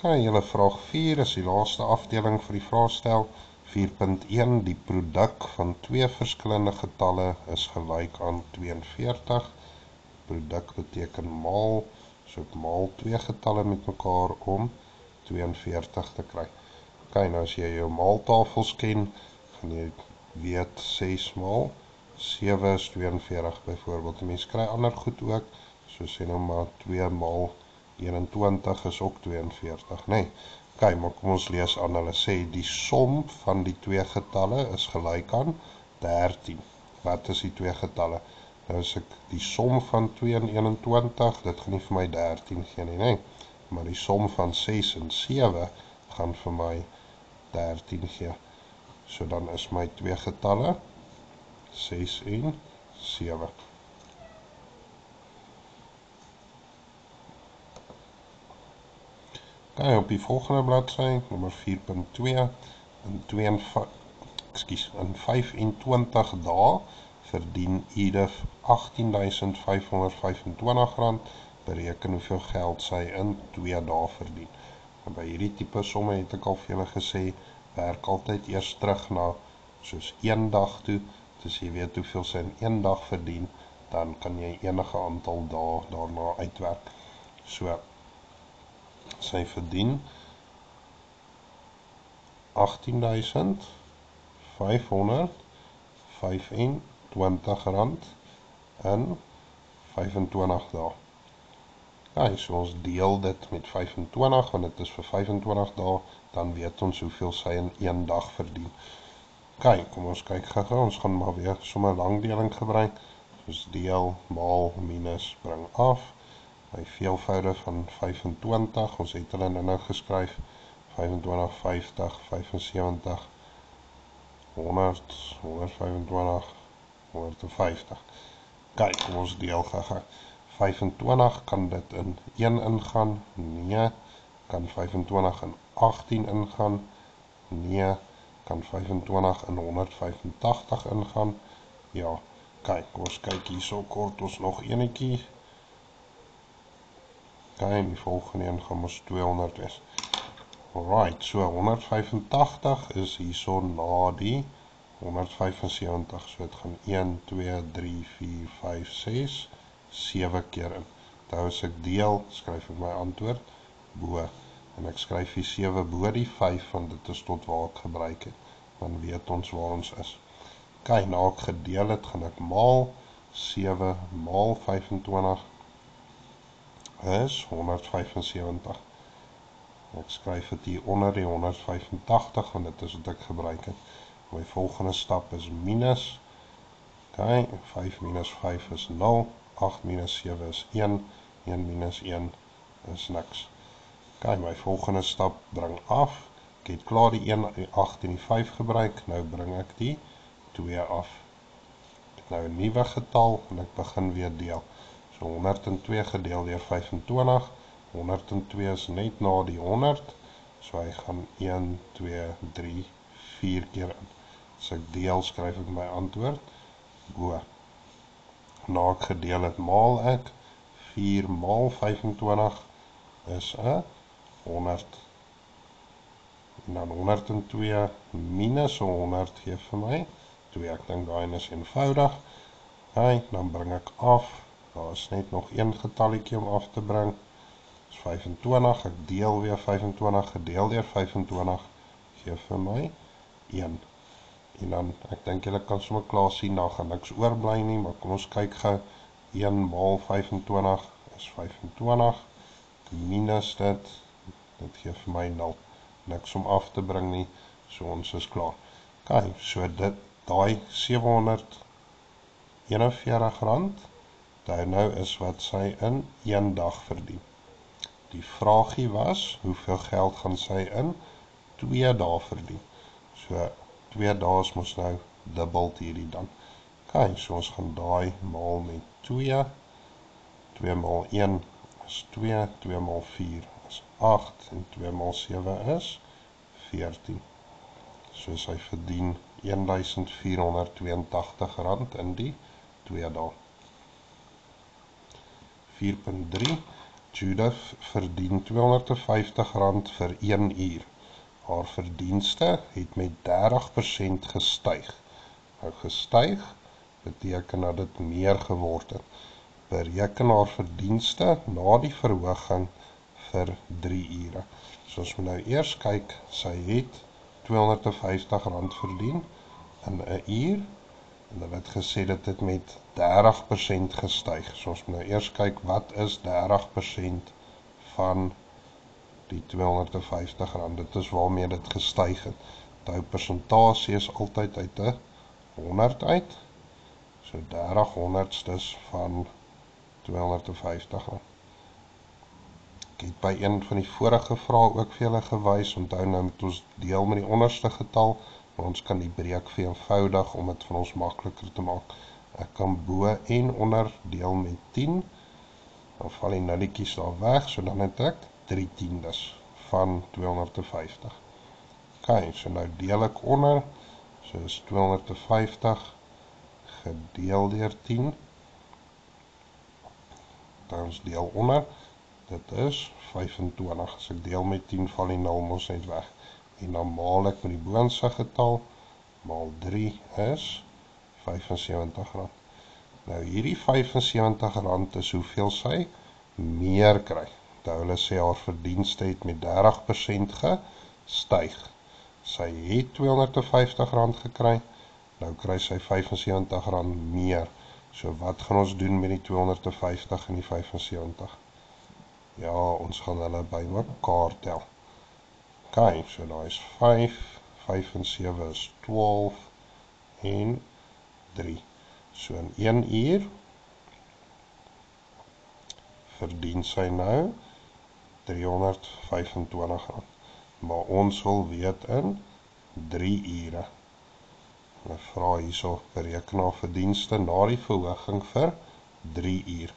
Julle vraag 4 is die laaste afdeling vir die vraagstel. 4.1 Die produk van twee verskillende getalle is gelyk aan 42. Produk beteken maal, so ek maal twee getalle met mekaar om 42 te kry. Nou as jy jou maaltafels ken, gaan jy weet 6 maal 7 is 42 byvoorbeeld. Mens kry ander goed ook, so sê nou maar 2 maal 21 is ook 42, nee. Maar kom ons lees aan, hulle sê die som van die twee getalle is gelyk aan 13. Wat is die twee getalle? Nou as ek die som van 2 en 21, dit gaan nie vir my 13 gee nie, nee. Maar die som van 6 en 7 gaan vir my 13 gee. So dan is my twee getalle 6 en 7. Op die volgende bladsy, nommer 4.2, in 25 dae verdien Edith R18.525, bereken hoeveel geld sy in 2 dae verdien. En by hierdie tipe somme het ek al vir julle gesê, werk altyd eers terug na soos 1 dag toe, dus jy weet hoeveel sy in 1 dag verdien, dan kan jy enige aantal dae daarna uitwerk. So, sy verdien R18.525 in 25 dae. So ons deel dit met 25, want dit is vir 25 dae, dan weet ons hoeveel sy in 1 dag verdien. Kom ons kyk gou, ons gaan maar weer sommer langdeling gebruik, soos deel, maal, minus, bring af, my veelvoude van 25, ons het hulle nou geskryf, 25, 50, 75, 100, 125, 150. Kom ons deel gou. 25 kan dit in 1 ingaan, nee, kan 25 in 18 ingaan, nee, kan 25 in 185 ingaan, ja, kom ons kyk hier so kort ons nog enetjie, die volgende een gaan ons 200 wees. Alright, so 185 is hierso na die 175, so het gaan 1, 2, 3, 4, 5, 6, 7 keer in. Nou as ek deel, skryf ek my antwoord bo, en ek skryf die 7 bo die 5, want dit is tot waar ek gebruik het, dan weet ons waar ons is. Nou ek gedeel het, gaan ek maal, 7 maal 25, is 175. Ek skryf het hier onder die 185, want dit is wat ek gebruik het. My volgende stap is minus, 5 minus 5 is 0, 8 minus 7 is 1, 1 minus 1 is niks. My volgende stap bring af, ek het klaar die 1, die 8 en die 5 gebruik, nou bring ek die 2 af. Ek het nou 'n nuwe getal, en ek begin weer deel. So 102 gedeel deur 25, 102 is net na die 100, so hy gaan 1, 2, 3, 4 keer in. As ek deel, skryf ek my antwoord bo. Na ek gedeel het, maal ek, 4 maal 25 is 100. En dan 102 minus 100 gee vir my 2, ek dink daai is eenvoudig. Dan bring ek af, daar is net nog een getalletjie om af te bring, is 25, ek deel weer 25, gedeel deur 25, gee vir my 1. En dan, ek dink julle kan sommer klaar sien, daar gaan niks oorbly nie, maar kom ons kyk gou, 1 maal 25 is 25, minus dit gee vir my 0, niks om af te bring nie, so ons is klaar. So dit, daai 741 rand, daar nou is wat sy in 1 dag verdien. Die vraagie was, hoeveel geld gaan sy in 2 dae verdien? So 2 dae is mos nou dubbel hierdie dan. So ons gaan daai maal met 2, 2 maal 1 is 2, 2 maal 4 is 8, en 2 maal 7 is 14. So sy verdien R1.482 in die 2 dae. 4.3 Judith verdien R250 vir 1 uur. Haar verdienste het met 30% gestyg. Nou gestyg beteken dat dit meer geword het. Bereken haar verdienste na die verhoging vir 3 ure. So ons moet nou eers kyk, sy het R250 verdien in 'n uur, en hulle het gesê dit het met 30% gestyg. So ons moet nou eers kyk, wat is 30% van die R250? Dit is waarmee dit gestyg het. Onthou, persentasie is altyd uit 'n 100 uit. So 30 honderdstes van R250. Ek het by een van die vorige vrae ook vir julle gewys, onthou nou moet ons deel met die onderste getal, maar ons kan die breek vereenvoudig om dit vir ons makliker te maak. Ek kan bo en onder deel met 10, dan val die nulletjies daar weg, so dan het ek 3/10 van 250. Ok, so nou deel ek onder, so is 250 gedeel deur 10, dan ons deel onder, dit is 25, as ek deel met 10 val die 0 mos net weg, en dan maal ek met die boonste getal, maal 3 is R75. Nou hierdie R75 is hoeveel sy meer kry. Hulle sê haar verdienste het met 30% gestyg. Sy het R250 gekry, nou kry sy R75 meer. So wat gaan ons doen met die 250 en die 75? Ja, ons gaan hulle by mekaar tel. Ok, so daar is 5, 5 en 7 is 12 en 3. So in 1 uur verdien sy nou R325. Maar ons wil weet in 3 ure. Hulle vra hierso, bereken haar verdienste na die verhoging vir 3 uur.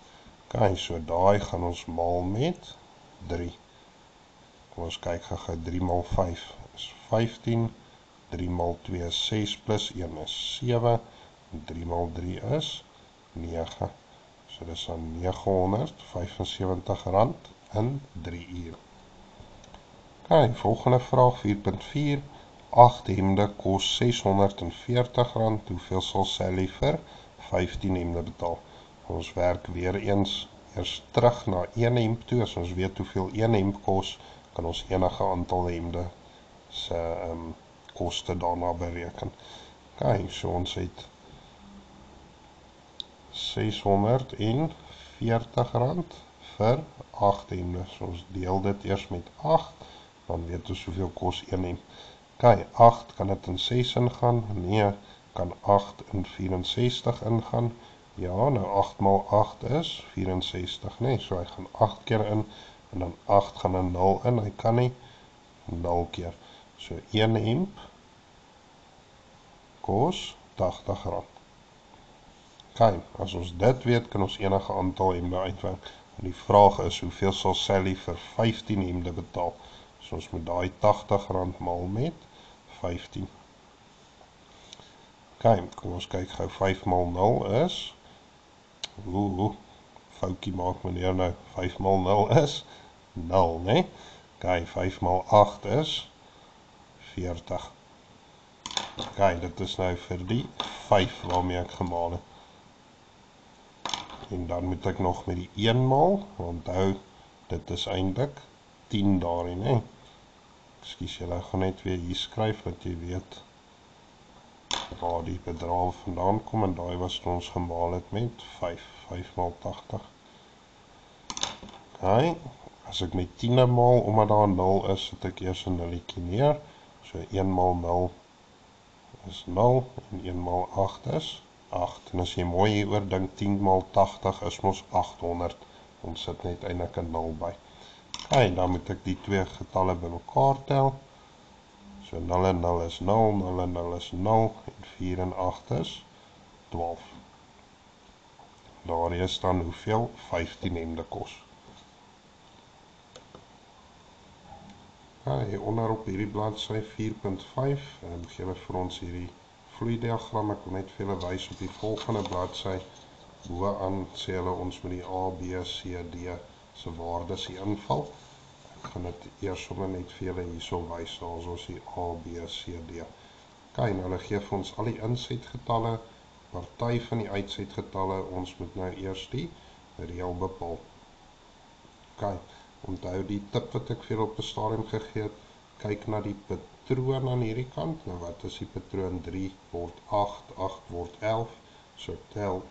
Ok, so daai gaan ons maal met 3. Kom ons kyk gou, 3 maal 5 is 15, 3 maal 2 is 6 plus 1 is 7, en 3 maal 3 is 9. So dis dan R975 in 3 uur. Ok, volgende vraag 4.4. 8 hemde kos R640. Hoeveel sal Sally vir 15 hemde betaal? Ons werk weer eens eers terug na 1 hemd toe. As ons weet hoeveel 1 hemd kos, kan ons enige aantal hemde se koste daarna bereken. Ok, so ons het R640 vir 8 hemde. So ons deel dit eers met 8, dan weet ons hoeveel kos 1 hemd. Ok, 8 kan dit in 6 ingaan? Nee, kan 8 in 64 ingaan? Ja, nou 8 maal 8 is 64, nee, so hy gaan 8 keer in, en dan 8 gaan in 0 in, hy kan nie 0 keer. So 1 hemp kos R80. Ok, as ons dit weet, kan ons enige aantal hemde uitwerk. En die vraag is, hoeveel sal Sally vir 15 hemde betaal? So ons moet daai R80 maal met 15. Ok, kom ons kyk gou, 5 maal 0 is, foutjie maak meneer nou, 5 maal 0 is 0, nee? Ok, 5 maal 8 is 40. Ok, dit is nou vir die 5 waarmee ek gemaal het. En dan moet ek nog met die 1 maal, onthou, dit is eintlik 10 daarin, nee? Ekskuus, julle gaan net weer hier skryf, dat jy weet waar die bedrag vandaan kom, en daai was ons gemaal het met 5 maal 80. Ok, as ek met 10 maal, omdat daar 0 is, het ek eers 'n nulletjie neer, so 1 maal 0 is 0, en 1 maal 8 is 8, en as jy mooi hieroor dink, 10 maal 80 is mos 800, ons sit net eintlik 'n 0 by. Ok, dan moet ek die twee getalle by mekaar tel, so 0 en 0 is 0, 0 en 0 is 0, en 4 en 8 is 12. Daar is dan hoeveel 15 hemde kos. Onder op hierdie bladsy 4.5, gee hulle vir ons hierdie vloeidiagram. Ek wil net vir julle wys op die volgende bladsy, boaan sê hulle ons met die A, B, C, D se waardes hier invul. Ek gaan dit eers sommer net vir julle hierso wys, soos ons die A, B, C, D. Ok, nou hulle gee vir ons al die insetgetalle, party van die uitsetgetalle, ons moet nou eers die reël bepaal. Ok, onthou die tip wat ek vir julle op 'n stadium gegee het, kyk na die patroon aan hierdie kant. Nou wat is die patroon? 3 word 8, 8 word 11, so tel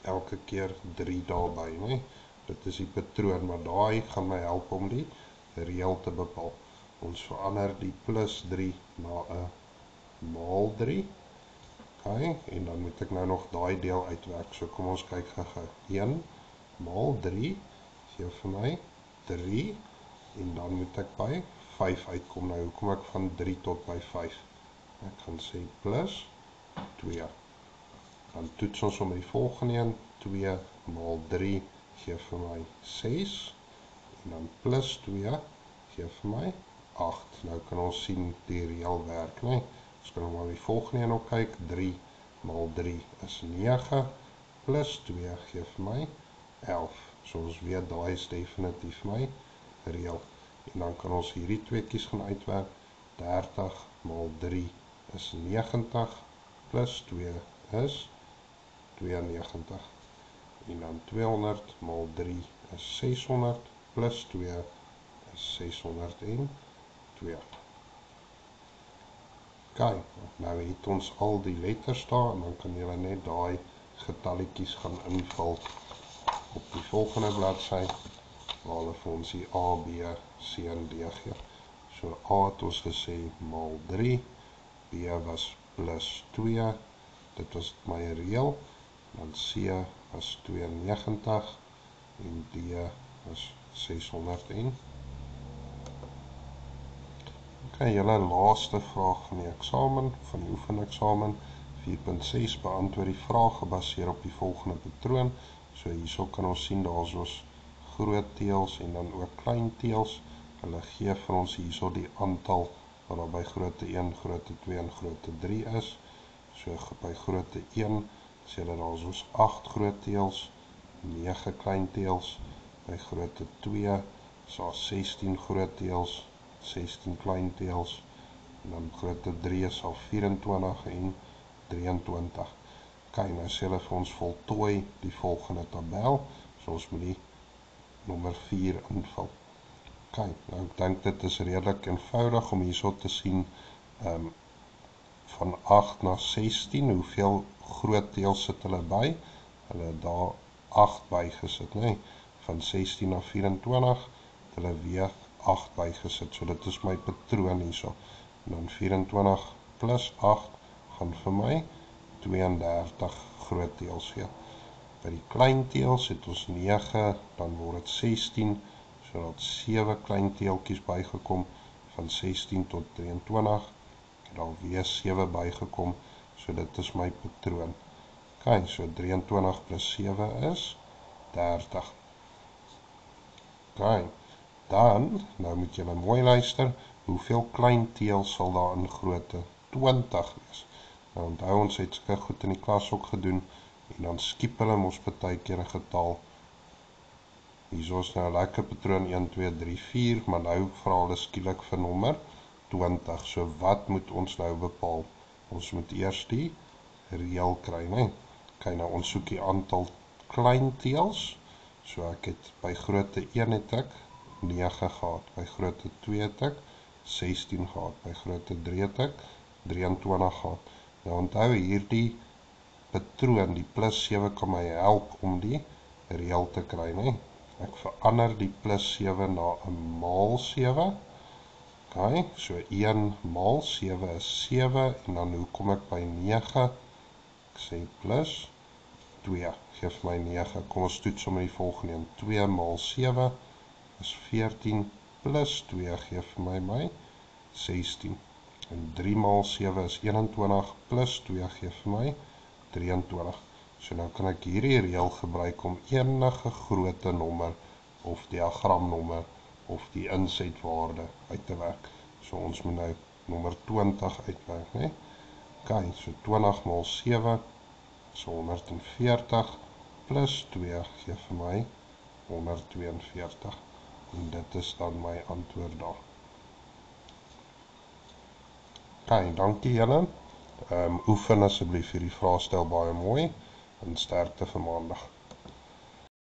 elke keer 3 daarby, né? Dit is die patroon, maar daai gaan my help om die reël te bepaal. Ons verander die plus 3 na 'n maal 3. Okay, en dan moet ek nou nog daai deel uitwerk. So kom ons kyk gou-gou. 1 maal 3 gee vir my 3 en dan moet ek by 5 uitkom. Nou hoe kom ek van 3 tot by 5? Ek gaan sê plus 2. Dan toets ons om die volgende een. 2 maal 3 gee vir my 6 en dan plus 2 gee vir my 8. Nou kan ons sien die reël werk, né? Ons kan maar die volgende een ook kyk. 3 maal 3 is 9 plus 2 gee vir my 11. So ons weet daai is definitief my reël. En dan kan ons hierdie tweeetjies gaan uitwerk. 30 maal 3 is 90 plus 2 is 92. En dan 200 maal 3 is 600 plus 2 is 602. Ok, nou het ons al die letters daar en dan kan julle net daai getalletjies gaan invul op die volgende bladsy waar hulle vir ons die A, B, C en D gee. So A het ons gesê maal 3, B was plus 2, dit was my reël, dan C was 92 en D was 600. Ok, julle laaste vraag van die eksamen, van die oefeneksamen, 4.6, beantwoord die vraag gebaseer op die volgende patroon. So hierso kan ons sien, daar is ons groot teels en dan ook klein teels. Hulle gee vir ons hierso die aantal wat daar by grootte 1, grootte 2 en grootte 3 is. So by grootte 1 sê hulle daar is ons 8 groot teels, 9 klein teels. By grootte 2 is daar 16 groot teels, 16 klein teels. En dan grootte 3 is al 24 en 23. Ok, nou sê hulle vir ons voltooi die volgende tabel. So ons moet die nommer 4 invul. Ok, nou ek dink dit is redelik eenvoudig om hierso te sien van 8 na 16, hoeveel groot teels sit hulle by? Hulle het daar 8 bygesit, né? Van 16 na 24, het hulle weer 8 bygesit. So dit is my patroon hierso. En dan 24 plus 8 gaan vir my 32 groot teels gee. By die klein teels het ons 9, dan word dit 16, so dat 7 klein teeltjies bygekom, van 16 tot 23, het al weer 7 bygekom, so dit is my patroon. Ok, so 23 plus 7 is 30. Ok, dan, nou moet julle mooi luister, hoeveel klein teels sal daar in grootte 20 wees? Nou onthou ons het sulke goed in die klas ook gedoen, en dan skiep hulle ons partykeer 'n getal. Hierso is nou 'n lekker patroon 1, 2, 3, 4, maar nou vra hulle skielik vir nommer 20. So wat moet ons nou bepaal? Ons moet eers die reël kry, né? Ok, nou ons soek die aantal klein teels. So ek het by grootte 1 het ek 9 gehad, by grootte 2 het ek 16 gehad, by grootte 3 het ek 23 gehad. Nou onthou hierdie patroon, die plus 7 kan my help om die reël te kry, né? Ek verander die plus 7 na 'n maal 7. Ok, so 1 maal 7 is 7, en dan hoe kom ek by 9? Ek sê plus 2, geef my 9. Kom ons toets sommer die volgende een. 2 maal 7 is 14, plus 2 geef my 16. En 3 maal 7 is 21, plus 2 geef my 23. So nou kan ek hierdie reël gebruik om enige grootte nommer of diagramnommer of die insetwaarde uit te werk. So ons moet nou nommer 20 uitwerk, né? Ok, so 20 maal 7 is 140, plus 2 gee vir my 142. En dit is dan my antwoord daar. Ok, dankie julle. Oefen asseblief hierdie vraestel baie mooi en sterkte vir maandag.